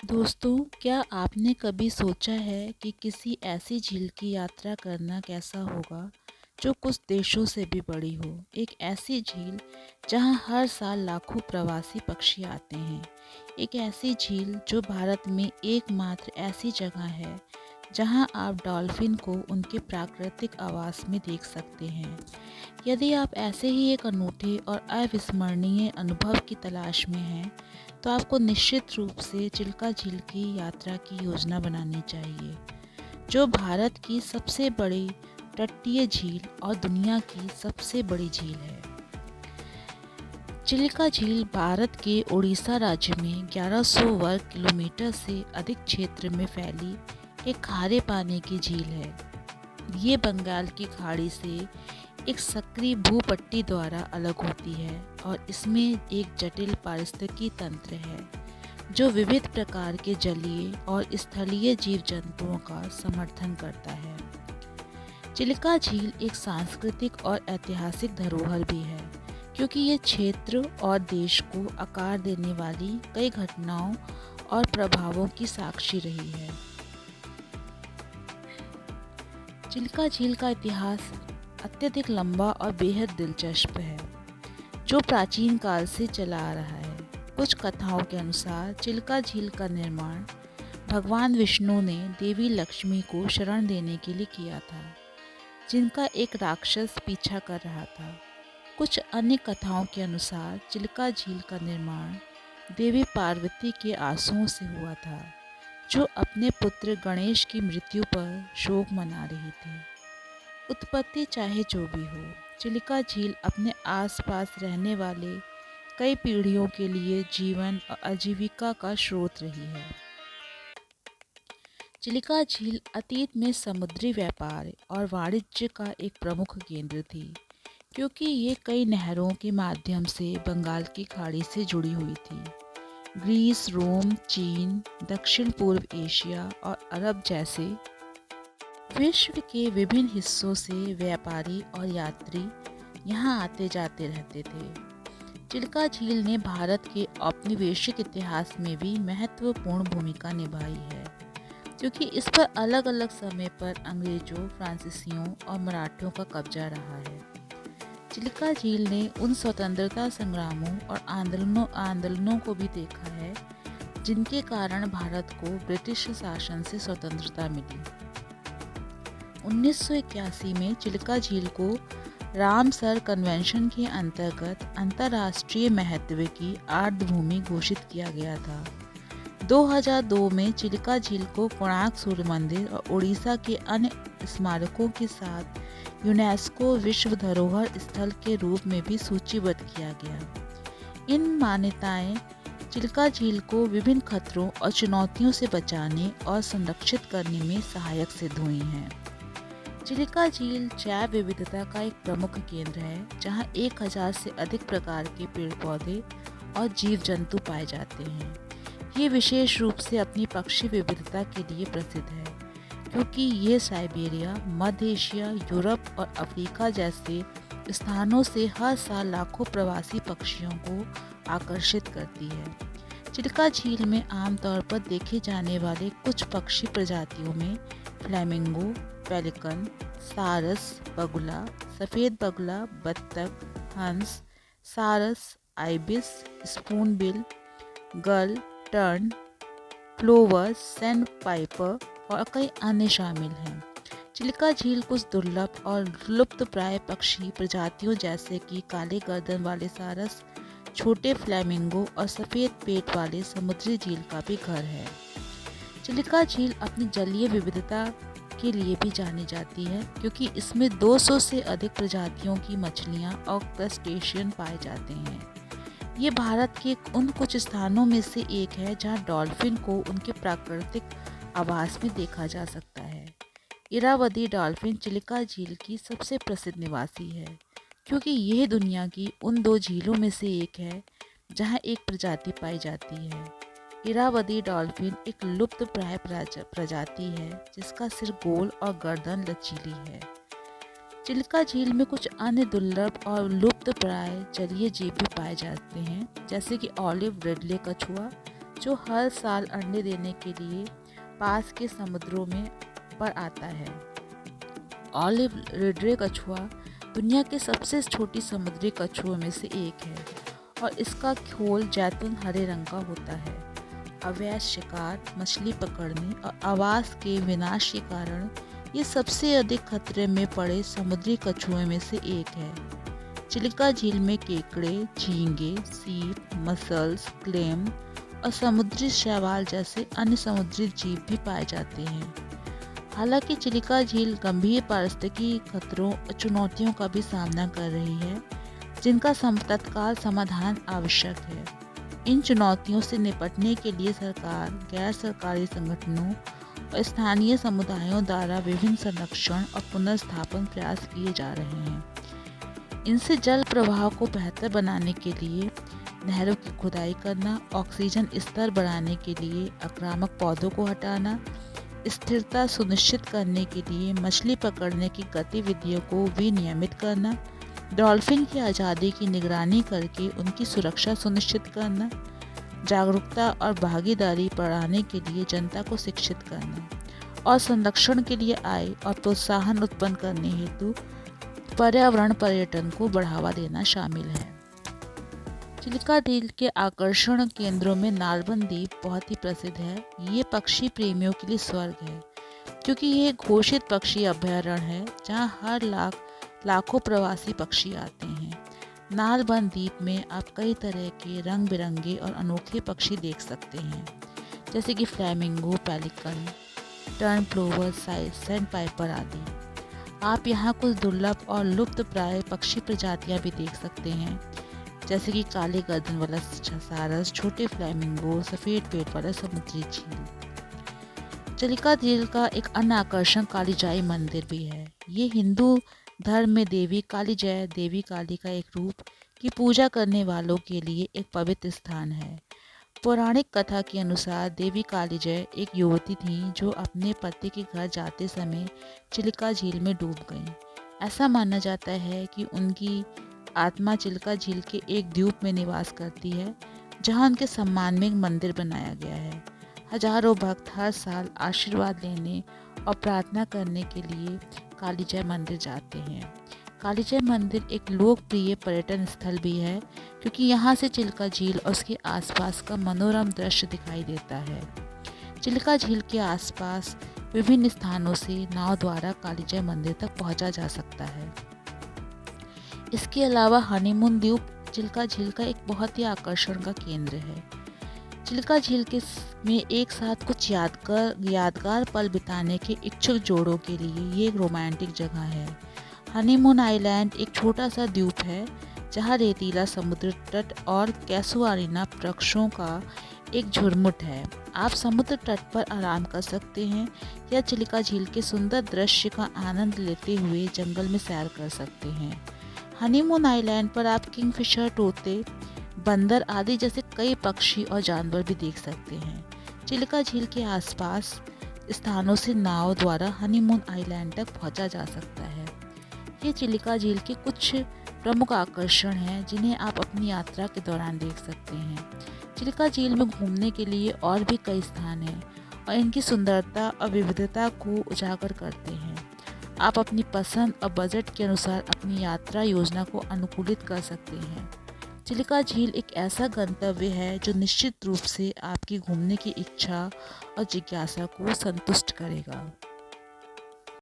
दोस्तों, क्या आपने कभी सोचा है कि किसी ऐसी झील की यात्रा करना कैसा होगा जो कुछ देशों से भी बड़ी हो? एक ऐसी झील जहां हर साल लाखों प्रवासी पक्षी आते हैं। एक ऐसी झील जो भारत में एकमात्र ऐसी जगह है जहां आप डॉल्फिन को उनके प्राकृतिक आवास में देख सकते हैं। यदि आप ऐसे ही एक अनूठे और अविस्मरणीय अनुभव की तलाश में हैं, तो आपको निश्चित रूप से चिल्का झील की यात्रा की योजना बनानी चाहिए, जो भारत की सबसे बड़ी तटीय झील और दुनिया की सबसे बड़ी झील है। चिल्का झील भारत के उड़ीसा राज्य में 1100 वर्ग किलोमीटर से अधिक क्षेत्र में फैली एक खारे पानी की झील है। ये बंगाल की खाड़ी से एक सक्रिय भूपट्टी द्वारा अलग होती है और इसमें एक जटिल पारिस्थितिकी तंत्र है जो विविध प्रकार के जलीय और स्थलीय जीव जंतुओं का समर्थन करता है। चिल्का झील एक सांस्कृतिक और ऐतिहासिक धरोहर भी है, क्योंकि ये क्षेत्र और देश को आकार देने वाली कई घटनाओं और प्रभावों की साक्षी रही है। चिल्का झील का इतिहास अत्यधिक लंबा और बेहद दिलचस्प है, जो प्राचीन काल से चला आ रहा है। कुछ कथाओं के अनुसार चिल्का झील का निर्माण भगवान विष्णु ने देवी लक्ष्मी को शरण देने के लिए किया था, जिनका एक राक्षस पीछा कर रहा था। कुछ अन्य कथाओं के अनुसार चिल्का झील का निर्माण देवी पार्वती के आंसुओं से हुआ था, जो अपने पुत्र गणेश की मृत्यु पर शोक मना रही थी। उत्पत्ति चाहे जो भी हो, चिल्का झील अपने आसपास रहने वाले कई पीढ़ियों के लिए जीवन और आजीविका का स्रोत रही है। चिल्का झील अतीत में समुद्री व्यापार और वाणिज्य का एक प्रमुख केंद्र थी, क्योंकि ये कई नहरों के माध्यम से बंगाल की खाड़ी से जुड़ी हुई थी। ग्रीस, रोम, चीन, दक्षिण पूर्व एशिया और अरब जैसे विश्व के विभिन्न हिस्सों से व्यापारी और यात्री यहाँ आते जाते रहते थे। चिल्का झील ने भारत के औपनिवेशिक इतिहास में भी महत्वपूर्ण भूमिका निभाई है, क्योंकि इस पर अलग अलग समय पर अंग्रेजों, फ्रांसीसियों और मराठियों का कब्जा रहा है। चिल्का झील ने उन स्वतंत्रता संग्रामों और आंदोलनों को भी देखा है जिनके कारण भारत को ब्रिटिश शासन से स्वतंत्रता मिली। 1981 में चिल्का झील को रामसर कन्वेंशन के अंतर्गत अंतर्राष्ट्रीय महत्व की आर्द्रभूमि घोषित किया गया था। 2002 में चिल्का झील को कोणार्क सूर्य मंदिर और उड़ीसा के अन्य स्मारकों के साथ यूनेस्को विश्व धरोहर स्थल के रूप में भी सूचीबद्ध किया गया। इन मान्यताएं चिल्का झील को विभिन्न खतरों और चुनौतियों से बचाने और संरक्षित करने में सहायक सिद्ध हुई हैं। चिल्का झील जैव विविधता का एक प्रमुख केंद्र है, जहां 1000 से अधिक प्रकार के पेड़ पौधे और जीव जंतु पाए जाते हैं। ये विशेष रूप से अपनी पक्षी विविधता के लिए प्रसिद्ध है, क्योंकि ये साइबेरिया, मध्य एशिया, यूरोप और अफ्रीका जैसे स्थानों से हर साल लाखों प्रवासी पक्षियों को आकर्षित करती है। चिल्का झील में आमतौर पर देखे जाने वाले कुछ पक्षी प्रजातियों में फ्लेमिंगो, पेलिकन, सारस, बगुला, सफ़ेद बगुला, बत्तख, हंस, सारस, आइबिस, स्पूनबिल, गल, टर्न, प्लोवर, सैंड पाइपर और कई अन्य शामिल हैं। चिल्का झील कुछ दुर्लभ और लुप्तप्राय पक्षी प्रजातियों जैसे कि काले गर्दन वाले सारस, छोटे फ्लेमिंगो और सफ़ेद पेट वाले समुद्री झील का भी घर है। चिल्का झील अपनी जलीय विविधता के लिए भी जानी जाती है, क्योंकि इसमें 200 से अधिक प्रजातियों की मछलियां और क्रस्टेशियन पाए जाते हैं। ये भारत के उन कुछ स्थानों में से एक है जहां डॉल्फिन को उनके प्राकृतिक आवास में देखा जा सकता है। इरावदी डॉल्फिन चिल्का झील की सबसे प्रसिद्ध निवासी है, क्योंकि यह दुनिया की उन 2 झीलों में से एक है जहां एक प्रजाति पाई जाती है। इरावदी डॉल्फिन एक लुप्तप्राय प्रजाति है जिसका सिर गोल और गर्दन लचीली है। चिल्का झील में कुछ अन्य दुर्लभ और लुप्तप्राय जलीय जीव भी पाए जाते हैं, जैसे कि ऑलिव रिडले कछुआ, जो हर साल अंडे देने के लिए पास के समुद्रों में पर आता है। ऑलिव रिडले कछुआ दुनिया के सबसे छोटी समुद्री कछुओं में से एक है और इसका खोल जैतून हरे रंग का होता है। अवैध शिकार, मछली पकड़ने और आवास के विनाश के कारण ये सबसे अधिक खतरे में पड़े समुद्री कछुओं में से एक है। चिलिका झील में केकड़े, झींगे, सीप, मसल्स, क्लेम और समुद्री शैवाल जैसे अन्य समुद्री जीव भी पाए जाते हैं। हालांकि चिलिका झील गंभीर पारिस्थितिकी खतरों और चुनौतियों का भी सामना कर रही है, जिनका तत्काल समाधान आवश्यक है। इन चुनौतियों से निपटने के लिए सरकार, गैर सरकारी संगठनों और स्थानीय समुदायों द्वारा विभिन्न संरक्षण और पुनर्स्थापन प्रयास किए जा रहे हैं। इनसे जल प्रवाह को बेहतर बनाने के लिए नहरों की खुदाई करना, ऑक्सीजन स्तर बढ़ाने के लिए आक्रामक पौधों को हटाना, स्थिरता सुनिश्चित करने के लिए मछली पकड़ने की गतिविधियों को विनियमित करना, डॉल्फिन की आज़ादी की निगरानी करके उनकी सुरक्षा सुनिश्चित करना, जागरूकता और भागीदारी बढ़ाने के लिए जनता को शिक्षित करना और संरक्षण के लिए आय और प्रोत्साहन उत्पन्न करने हेतु पर्यावरण पर्यटन को बढ़ावा देना शामिल है। चिलिका झील के आकर्षण केंद्रों में नार्बन द्वीप बहुत ही प्रसिद्ध है। ये पक्षी प्रेमियों के लिए स्वर्ग है, क्योंकि ये घोषित पक्षी अभयारण्य है जहाँ हर लाखों प्रवासी पक्षी आते हैं। नार्बन द्वीप में आप कई तरह के रंग बिरंगे और अनोखे पक्षी देख सकते हैं, जैसे कि flamingo, pelican, turn plover, sand Piper आदि। आप यहाँ कुछ दुर्लभ और लुप्त प्राय पक्षी प्रजातियाँ भी देख सकते हैं, जैसे कि काले गर्दन वाला सारस, छोटे फ्लैमिंगो, सफ़ेद पेट वाला समुद्री झील। चिलिका झील का एक अन्य आकर्षण कालीजाई मंदिर भी है। ये हिंदू धर्म में देवी कालीजय, देवी काली का एक रूप की पूजा करने वालों के लिए एक पवित्र स्थान है। पौराणिक कथा के अनुसार देवी कालीजय एक युवती थी जो अपने पति के घर जाते समय चिलिका झील में डूब गई। ऐसा माना जाता है कि उनकी आत्मा चिलिका झील के एक द्वीप में निवास करती है, जहां उनके सम्मान में एक मंदिर बनाया गया है। हजारों भक्त हर साल आशीर्वाद लेने और प्रार्थना करने के लिए कालीजय मंदिर जाते हैं। कालीजय मंदिर एक लोकप्रिय पर्यटन स्थल भी है, क्योंकि यहाँ से चिलिका झील और उसके आसपास का मनोरम दृश्य दिखाई देता है। चिलिका झील के आसपास विभिन्न स्थानों से नाव द्वारा कालीजय मंदिर तक पहुँचा जा सकता है। इसके अलावा हनीमून द्वीप चिलिका झील का एक बहुत ही आकर्षण का केंद्र है। चिलिका झील में एक साथ कुछ यादगार पल बिताने के इच्छुक जोड़ों के लिए ये एक रोमांटिक जगह है। हनीमून आइलैंड एक छोटा सा द्वीप है जहाँ रेतीला समुद्र तट और कैसुआरिना वृक्षों का एक झुरमुट है। आप समुद्र तट पर आराम कर सकते हैं या चिलिका झील के सुंदर दृश्य का आनंद लेते हुए जंगल में सैर कर सकते हैं। हनीमून आइलैंड पर आप किंगफिशर, तोते, बंदर आदि जैसे कई पक्षी और जानवर भी देख सकते हैं। चिलिका झील के आसपास स्थानों से नाव द्वारा हनीमून आइलैंड तक पहुंचा जा सकता है। ये चिलिका झील के कुछ प्रमुख आकर्षण हैं जिन्हें आप अपनी यात्रा के दौरान देख सकते हैं। चिलिका झील में घूमने के लिए और भी कई स्थान हैं और इनकी सुंदरता और विविधता को उजागर करते हैं। आप अपनी पसंद और बजट के अनुसार अपनी यात्रा योजना को अनुकूलित कर सकते हैं। चिलिका झील एक ऐसा गंतव्य है जो निश्चित रूप से आपकी घूमने की इच्छा और जिज्ञासा को संतुष्ट करेगा।